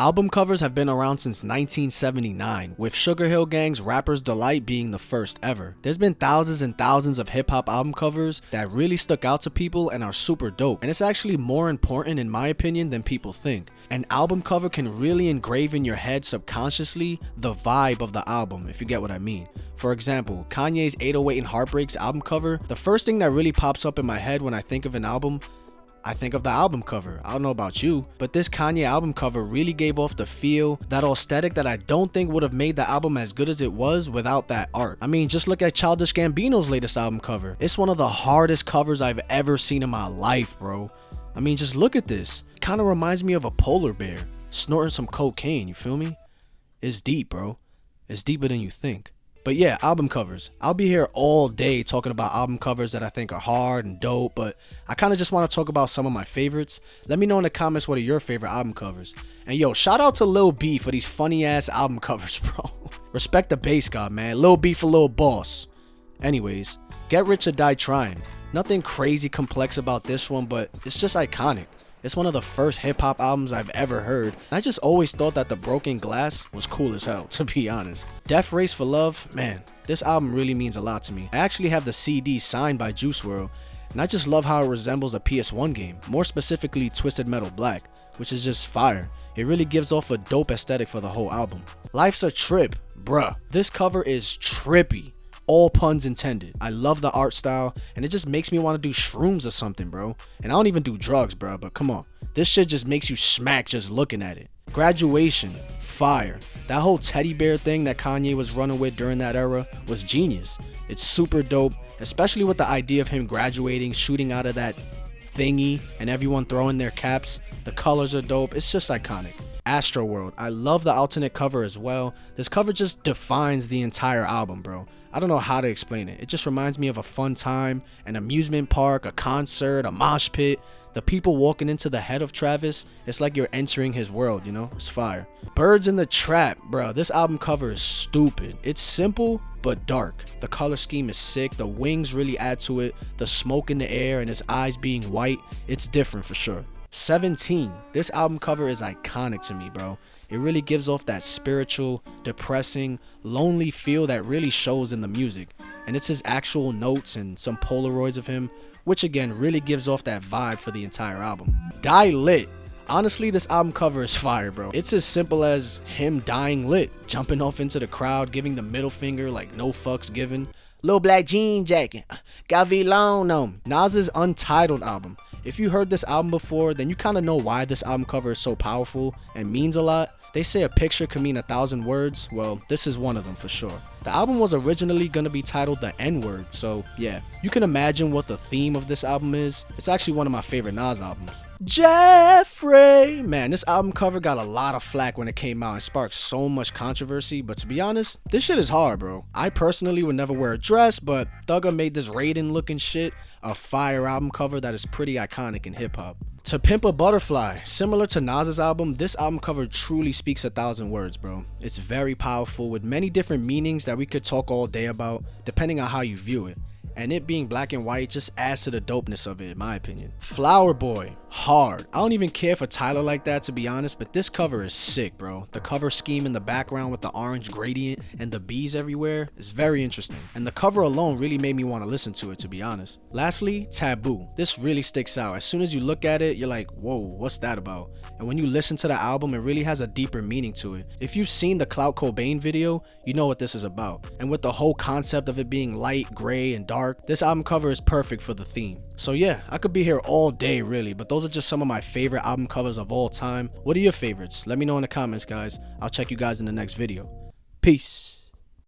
Album covers have been around since 1979, with Sugar Hill Gang's Rapper's Delight being the first ever. There's been thousands and thousands of hip-hop album covers that really stuck out to people and are super dope, and it's actually more important in my opinion than people think. An album cover can really engrave in your head subconsciously the vibe of the album, if you get what I mean. For example, Kanye's 808 and Heartbreaks album cover, the first thing that really pops up in my head when I think of an album, I think of the album cover. I don't know about you, but this Kanye album cover really gave off the feel, that aesthetic that I don't think would have made the album as good as it was without that art. I mean, just look at Childish Gambino's latest album cover. It's one of the hardest covers I've ever seen in my life, bro. I mean, just look at this. Kind of reminds me of a polar bear snorting some cocaine, you feel me? It's deep, bro. It's deeper than you think. But yeah, album covers. I'll be here all day talking about album covers that I think are hard and dope, but I kind of just want to talk about some of my favorites. Let me know in the comments what are your favorite album covers. And yo, shout out to Lil B for these funny ass album covers, bro. Respect the bass god, man. Lil B for Lil Boss. Anyways, Get Rich or Die Trying. Nothing crazy complex about this one, but it's just iconic. It's one of the first hip-hop albums I've ever heard. I just always thought that the Broken Glass was cool as hell, to be honest. Death Race for Love, man, this album really means a lot to me. I actually have the CD signed by Juice WRLD, and I just love how it resembles a PS1 game, more specifically Twisted Metal Black, which is just fire. It really gives off a dope aesthetic for the whole album. Life's a Trip, bruh. This cover is trippy. All puns intended. I love the art style, and it just makes me want to do shrooms or something, bro. And I don't even do drugs, bro, but come on. This shit just makes you smack just looking at it. Graduation, fire. That whole teddy bear thing that Kanye was running with during that era was genius. It's super dope, especially with the idea of him graduating, shooting out of that thingy, and everyone throwing their caps. The colors are dope. It's just iconic. Astroworld. I love the alternate cover as well. This cover just defines the entire album, bro. I don't know how to explain it. It just reminds me of a fun time, an amusement park, a concert, a mosh pit. The people walking into the head of Travis, it's like you're entering his world, you know? It's fire. Birds in the Trap, bro. This album cover is stupid. It's simple, but dark. The color scheme is sick. The wings really add to it. The smoke in the air and his eyes being white. It's different for sure. 17. This album cover is iconic to me, bro. It really gives off that spiritual, depressing, lonely feel that really shows in the music. And it's his actual notes and some Polaroids of him, which again really gives off that vibe for the entire album. Die Lit. Honestly, this album cover is fire, bro. It's as simple as him dying lit, jumping off into the crowd, giving the middle finger like no fucks given. Lil Black jean jacket, got V-Lone on me. Nas's Untitled album. If you heard this album before, then you kind of know why this album cover is so powerful and means a lot. They say a picture can mean 1,000 words. Well, this is one of them for sure. The album was originally going to be titled The N-Word, so yeah. You can imagine what the theme of this album is. It's actually one of my favorite Nas albums. Jeffrey! Man, this album cover got a lot of flack when it came out and sparked so much controversy, but to be honest, this shit is hard, bro. I personally would never wear a dress, but Thugger made this Raiden looking shit a fire album cover that is pretty iconic in hip-hop. To Pimp a Butterfly, similar to Nas's album, this album cover truly speaks 1,000 words, bro. It's very powerful with many different meanings that we could talk all day about, depending on how you view it. And it being black and white just adds to the dopeness of it, in my opinion. Flower Boy, hard. I don't even care for Tyler like that, to be honest, but this cover is sick, bro. The cover scheme in the background with the orange gradient and the bees everywhere is very interesting. And the cover alone really made me want to listen to it, to be honest. Lastly, Taboo. This really sticks out. As soon as you look at it, you're like, whoa, what's that about? And when you listen to the album, it really has a deeper meaning to it. If you've seen the Clout Cobain video, you know what this is about. And with the whole concept of it being light, gray, and dark, this album cover is perfect for the theme. So yeah, I could be here all day really, but those are just some of my favorite album covers of all time. What are your favorites? Let me know in the comments, guys. I'll check you guys in the next video. Peace.